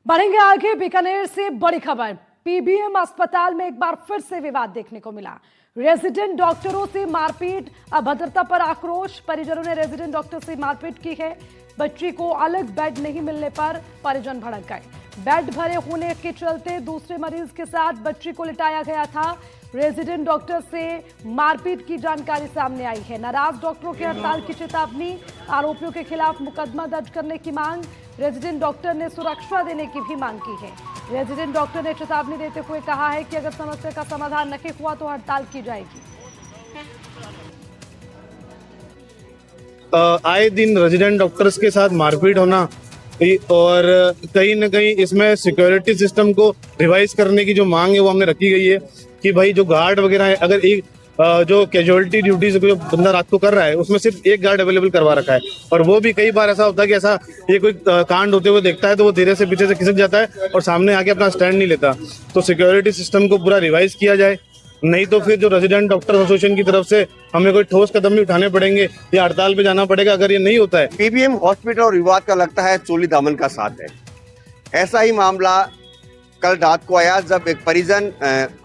बढ़ेंगे आगे। बीकानेर से बड़ी खबर। पीबीएम अस्पताल में एक बार फिर से विवाद देखने को मिला। रेजिडेंट डॉक्टरों से मारपीट, अभद्रता पर आक्रोश। परिजनों ने रेजिडेंट डॉक्टर से मारपीट की है। बच्ची को अलग बेड नहीं मिलने पर परिजन भड़क गए। बेड भरे होने के चलते दूसरे मरीज के साथ बच्ची को लिटाया गया था। रेजिडेंट डॉक्टर से मारपीट की जानकारी सामने आई है। नाराज डॉक्टरों की हड़ताल की चेतावनी, आरोपियों के खिलाफ मुकदमा दर्ज करने की मांग। रेजिडेंट डॉक्टर ने सुरक्षा देने की भी मांग की है। रेजिडेंट डॉक्टर ने चेतावनी देते हुए कहा है कि अगर समस्या का समाधान नहीं हुआ तो हड़ताल की जाएगी। आए दिन रेजिडेंट डॉक्टर्स के साथ मारपीट होना और कहीं न कहीं इसमें सिक्योरिटी सिस्टम को रिवाइज करने की जो मांग है वो हमने रखी गई है कि भाई जो गार्ड वगैरह है, अगर एक जो कैजुअलिटी ड्यूटीज जो बंदा रात को कर रहा है उसमें सिर्फ एक गार्ड अवेलेबल करवा रखा है, और वो भी कई बार ऐसा होता है कि ऐसा ये कोई कांड होते हुए देखता है तो वो धीरे से पीछे से खिसक जाता है और सामने आके अपना स्टैंड नहीं लेता। तो सिक्योरिटी सिस्टम को पूरा रिवाइज किया जाए, नहीं तो फिर जो रेजिडेंट डॉक्टर एसोसिएशन की तरफ से हमें कोई ठोस कदम भी उठाने पड़ेंगे या हड़ताल पे जाना पड़ेगा अगर ये नहीं होता है। पीबीएम हॉस्पिटल और विवाद का लगता है चोली दामन का साथ है। ऐसा ही मामला कल रात को आया जब एक परिजन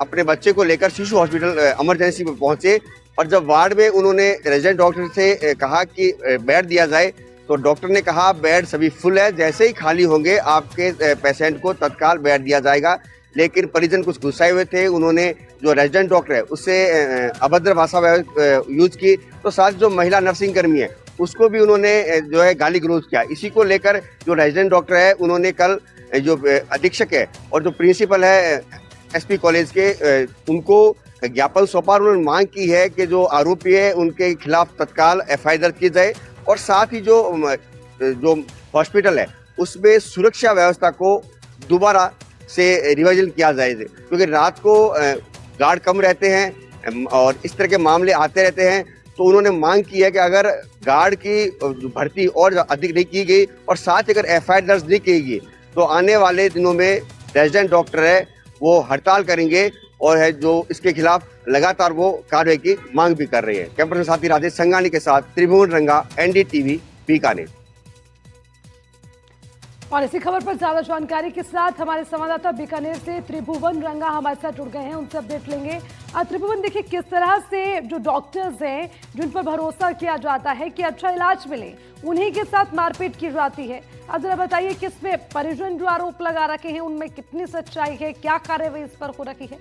अपने बच्चे को लेकर शिशु हॉस्पिटल इमरजेंसी में पहुंचे और जब वार्ड में उन्होंने रेजिडेंट डॉक्टर से कहा कि बेड दिया जाए तो डॉक्टर ने कहा बेड सभी फुल है, जैसे ही खाली होंगे आपके पेशेंट को तत्काल बेड दिया जाएगा। लेकिन परिजन कुछ गुस्साए हुए थे, उन्होंने जो रेजिडेंट डॉक्टर है उससे अभद्र भाषा यूज की, तो साथ जो महिला नर्सिंग कर्मी है उसको भी उन्होंने जो है गाली गलौज किया। इसी को लेकर जो रेजिडेंट डॉक्टर है उन्होंने कल जो अधीक्षक है और जो प्रिंसिपल है एसपी कॉलेज के उनको ज्ञापन सौंपा। उन्होंने मांग की है कि जो आरोपी है उनके खिलाफ तत्काल एफआईआर दर्ज की जाए और साथ ही जो हॉस्पिटल है उसमें सुरक्षा व्यवस्था को दोबारा से रिवाइजन किया जाए, क्योंकि रात को गार्ड कम रहते हैं और इस तरह के मामले आते रहते हैं। तो उन्होंने मांग की है कि अगर गार्ड की भर्ती और अधिक नहीं की गई और साथ ही अगर एफआईआर दर्ज नहीं की गई तो आने वाले दिनों में रेजिडेंट डॉक्टर है वो हड़ताल करेंगे और है जो इसके खिलाफ लगातार वो कार्रवाई की मांग भी कर रहे हैं। कैमरा साथी राजेश संगानी के साथ त्रिभुवन रंगा, एनडीटीवी, बीकानेर। और इसी खबर पर ज्यादा जानकारी के साथ हमारे संवाददाता बीकानेर से त्रिभुवन रंगा हमारे साथ जुड़ गए हैं, उनसे अपडेट लेंगे। त्रिभुवन, देखिए किस तरह से जो डॉक्टर्स हैं जिन पर भरोसा किया जाता है कि अच्छा इलाज मिले, उन्हीं के साथ मारपीट की जाती है। अब जरा बताइए किसमें परिजन जो आरोप लगा रखे हैं उनमें कितनी सच्चाई है, क्या कार्रवाई इस पर हो रखी है?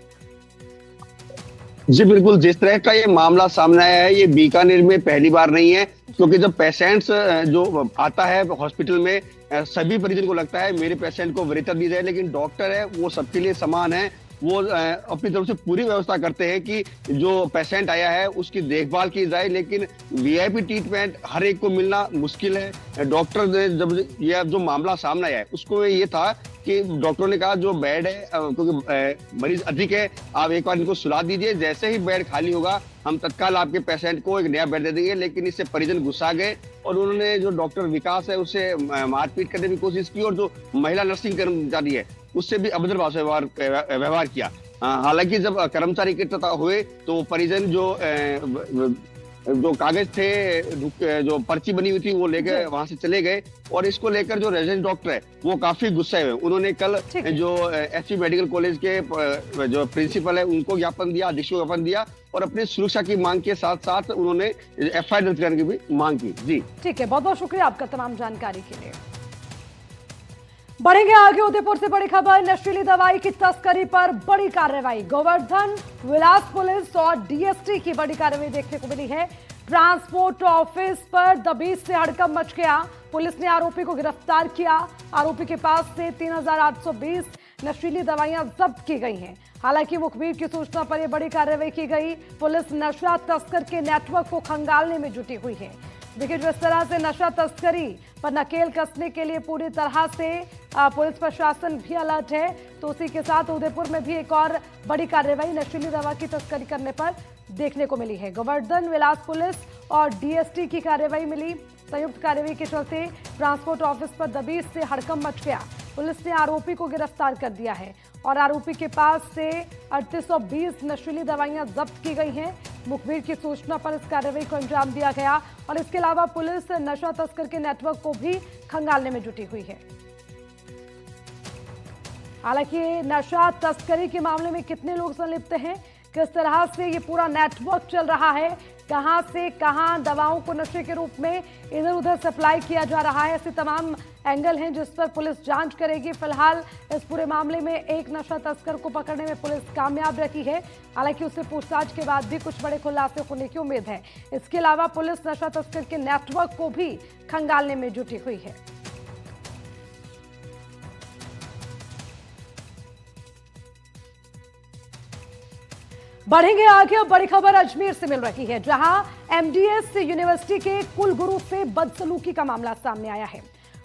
जी बिल्कुल, जिस तरह का ये मामला सामने आया है ये बीकानेर में पहली बार नहीं है, क्योंकि जब पेशेंट्स जो आता है हॉस्पिटल में सभी परिजन को लगता है मेरे पेशेंट को वरीयता दी जाए, लेकिन डॉक्टर है वो सबके लिए समान है। वो अपनी तरफ से पूरी व्यवस्था करते हैं कि जो पेशेंट आया है उसकी देखभाल की जाए, लेकिन वीआईपी ट्रीटमेंट हर एक को मिलना मुश्किल है। डॉक्टर ने जब यह जो मामला सामने आया है उसको ये था कि डॉक्टरों ने कहा जो बेड है क्योंकि मरीज अधिक है आप एक बार इनको सुला दीजिए, जैसे ही बेड खाली होगा हम तत्काल आपके पेशेंट को एक नया बेड दे देंगे। लेकिन इससे परिजन गुस्सा गए और उन्होंने जो डॉक्टर विकास है उससे मारपीट करने की कोशिश की और जो महिला नर्सिंग कर्मचारी है उससे भी अभद्र भाषा व्यवहार किया। हालांकि जब कर्मचारी इकट्ठा हुए तो परिजन जो कागज थे जो पर्ची बनी हुई थी वो लेकर वहां से चले गए और इसको लेकर जो रेजिडेंट डॉक्टर है वो काफी गुस्से हुए। उन्होंने कल जो एसपी मेडिकल कॉलेज के जो प्रिंसिपल है उनको ज्ञापन दिया, अधीक्षक को ज्ञापन दिया और अपनी सुरक्षा की मांग के साथ साथ उन्होंने एफआईआर दर्ज करने की भी मांग की। जी ठीक है, बहुत बहुत शुक्रिया आपका तमाम जानकारी के लिए। बढ़ेंगे आगे। उदयपुर से बड़ी खबर। नशीली दवाई की तस्करी पर बड़ी कार्रवाई। गोवर्धन विलास पुलिस और डीएसटी की बड़ी कार्रवाई देखने को मिली है। ट्रांसपोर्ट ऑफिस पर दबिश से हड़कंप मच गया। पुलिस ने आरोपी को गिरफ्तार किया। आरोपी के पास से 3820 नशीली दवाइयां जब्त की गई हैं। हालांकि मुखबिर की सूचना पर यह बड़ी कार्रवाई की गई। पुलिस नशा तस्कर के नेटवर्क को खंगालने में जुटी हुई है। देखिए जिस तरह से नशा तस्करी पर नकेल कसने के लिए पूरी तरह से पुलिस प्रशासन भी अलर्ट है, तो उसी के साथ उदयपुर में भी एक और बड़ी कार्रवाई नशीली दवा की तस्करी करने पर देखने को मिली है। गोवर्धन विलास पुलिस और डीएसटी की कार्रवाई मिली। संयुक्त कार्रवाई के चलते ट्रांसपोर्ट ऑफिस पर दबिश से हड़कंप मच गया। पुलिस ने आरोपी को गिरफ्तार कर दिया है और आरोपी के पास से 3820 नशीली दवाइयां जब्त की गई हैं। मुखबिर की सूचना पर इस कार्रवाई को अंजाम दिया गया और इसके अलावा पुलिस नशा तस्कर के नेटवर्क को भी खंगालने में जुटी हुई है। हालांकि नशा तस्करी के मामले में कितने लोग संलिप्त हैं, किस तरह से ये पूरा नेटवर्क चल रहा है, कहां से कहां दवाओं को नशे के रूप में इधर उधर सप्लाई किया जा रहा है, ऐसे तमाम एंगल हैं जिस पर पुलिस जांच करेगी। फिलहाल इस पूरे मामले में एक नशा तस्कर को पकड़ने में पुलिस कामयाब रही है। हालांकि उससे पूछताछ के बाद भी कुछ बड़े खुलासे होने की उम्मीद है। इसके अलावा पुलिस नशा तस्कर के नेटवर्क को भी खंगालने में जुटी हुई है। बढ़ेंगे आगे। अब बड़ी खबर अजमेर से मिल रही है, जहां एमडीएस यूनिवर्सिटी के कुलगुरु से बदसलूकी का मामला सामने आया है।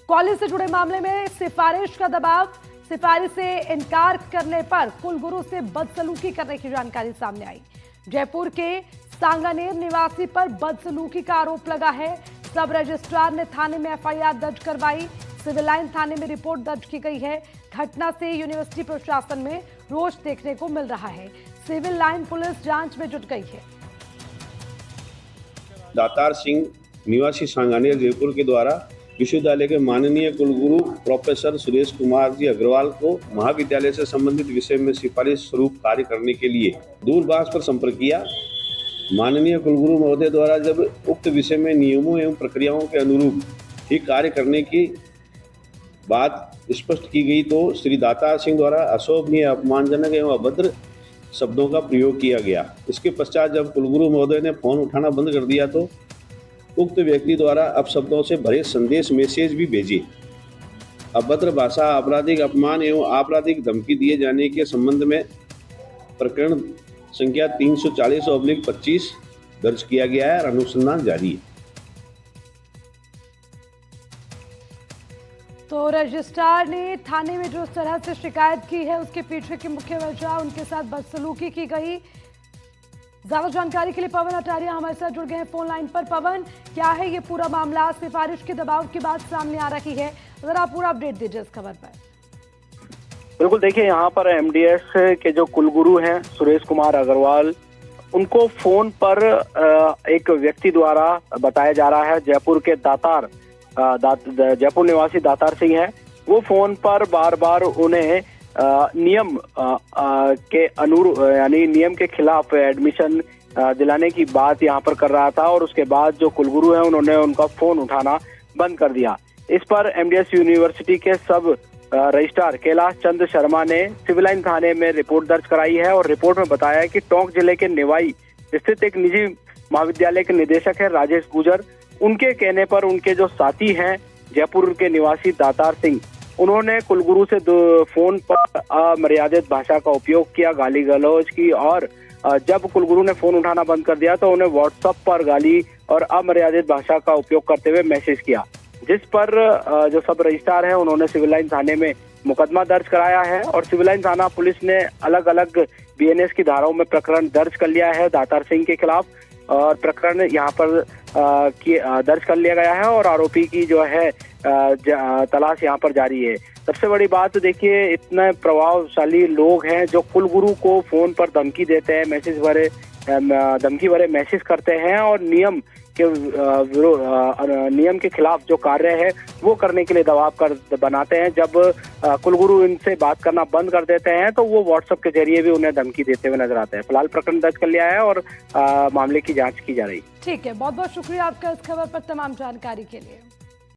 कॉलेज से जुड़े मामले में सिफारिश का दबाव, सिफारिश से इनकार करने पर कुलगुरु से बदसलूकी करने की जानकारी सामने आई। जयपुर के सांगानेर निवासी पर बदसलूकी का आरोप लगा है। सब रजिस्ट्रार ने थाने में एफआईआर दर्ज करवाई। सिविल लाइन थाने में रिपोर्ट दर्ज की गई है। घटना से यूनिवर्सिटी प्रशासन में रोष देखने को मिल रहा है। सिविल लाइन पुलिस जांच में जुट गई है। दातार सिंह निवासी सांगानेर जयपुर के द्वारा विश्वविद्यालय के माननीय कुलगुरु प्रोफेसर सुरेश कुमार जी अग्रवाल को महाविद्यालय से संबंधित विषय में सिफारिश स्वरूप कार्य करने के लिए दूरभाष पर संपर्क किया। माननीय कुलगुरु महोदय द्वारा जब उक्त विषय में नियमों एवं प्रक्रियाओं के अनुरूप ही कार्य करने की बात स्पष्ट की गई तो श्री दातार सिंह द्वारा अशोभनीय, अपमानजनक एवं अभद्र शब्दों का प्रयोग किया गया। इसके पश्चात जब कुलगुरु महोदय ने फोन उठाना बंद कर दिया तो उक्त व्यक्ति द्वारा अपशब्दों से भरे संदेश मैसेज भी भेजे। अभद्र भाषा, आपराधिक अपमान एवं आपराधिक धमकी दिए जाने के संबंध में प्रकरण संख्या 340/25 दर्ज किया गया है और अनुसंधान जारी है। तो रजिस्ट्रार ने थाने में जो इस तरह से शिकायत की है उसके पीछे की मुख्य वजह, उनके साथ बदसलूकी की गई। ज्यादा जानकारी के लिए पवन अटारिया हमारे साथ जुड़ गए हैं फोन लाइन पर। पवन, क्या है ये पूरा मामला? सिफारिश के दबाव की बात सामने आ रही है, अगर आप पूरा अपडेट दीजिए इस खबर पर। बिल्कुल, देखिए यहाँ पर एमडीएस के जो कुलगुरु हैं सुरेश कुमार अग्रवाल, उनको फोन पर एक व्यक्ति द्वारा बताया जा रहा है, जयपुर के जयपुर निवासी दातार सिंह है, वो फोन पर बार बार उन्हें नियम के अनुरूप यानी नियम के खिलाफ एडमिशन दिलाने की बात यहाँ पर कर रहा था। और उसके बाद जो कुलगुरु है उन्होंने उनका फोन उठाना बंद कर दिया। इस पर एमडीएस यूनिवर्सिटी के सब रजिस्ट्रार कैलाश चंद्र शर्मा ने सिविल लाइन थाने में रिपोर्ट दर्ज कराई है और रिपोर्ट में बताया है कि टोंक जिले के निवाई स्थित एक निजी महाविद्यालय के निदेशक है राजेश गुजर, उनके कहने पर उनके जो साथी हैं जयपुर के निवासी दातार सिंह, उन्होंने कुलगुरु से फोन पर अमर्यादित भाषा का उपयोग किया, गाली गलौज की। और जब कुलगुरु ने फोन उठाना बंद कर दिया तो उन्हें व्हाट्सएप पर गाली और अमर्यादित भाषा का उपयोग करते हुए मैसेज किया, जिस पर जो सब रजिस्ट्रार है उन्होंने सिविल लाइन थाने में मुकदमा दर्ज कराया है। और सिविल लाइन थाना पुलिस ने अलग अलग बीएनएस की धाराओं में प्रकरण दर्ज कर लिया है दातार सिंह के खिलाफ, और प्रकरण यहाँ पर दर्ज कर लिया गया है और आरोपी की जो है तलाश यहाँ पर जारी है। सबसे बड़ी बात तो देखिए, इतने प्रभावशाली लोग हैं जो कुलगुरु को फोन पर धमकी देते हैं, धमकी भरे मैसेज करते हैं और नियम के खिलाफ जो कार्य है वो करने के लिए दबाव कर बनाते हैं। जब कुलगुरु इनसे बात करना बंद कर देते हैं तो वो व्हाट्सएप के जरिए भी उन्हें धमकी देते हुए नजर आते हैं। फिलहाल प्रकरण दर्ज कर लिया है और मामले की जांच की जा रही है। ठीक है, बहुत बहुत शुक्रिया आपका इस खबर पर तमाम जानकारी के लिए।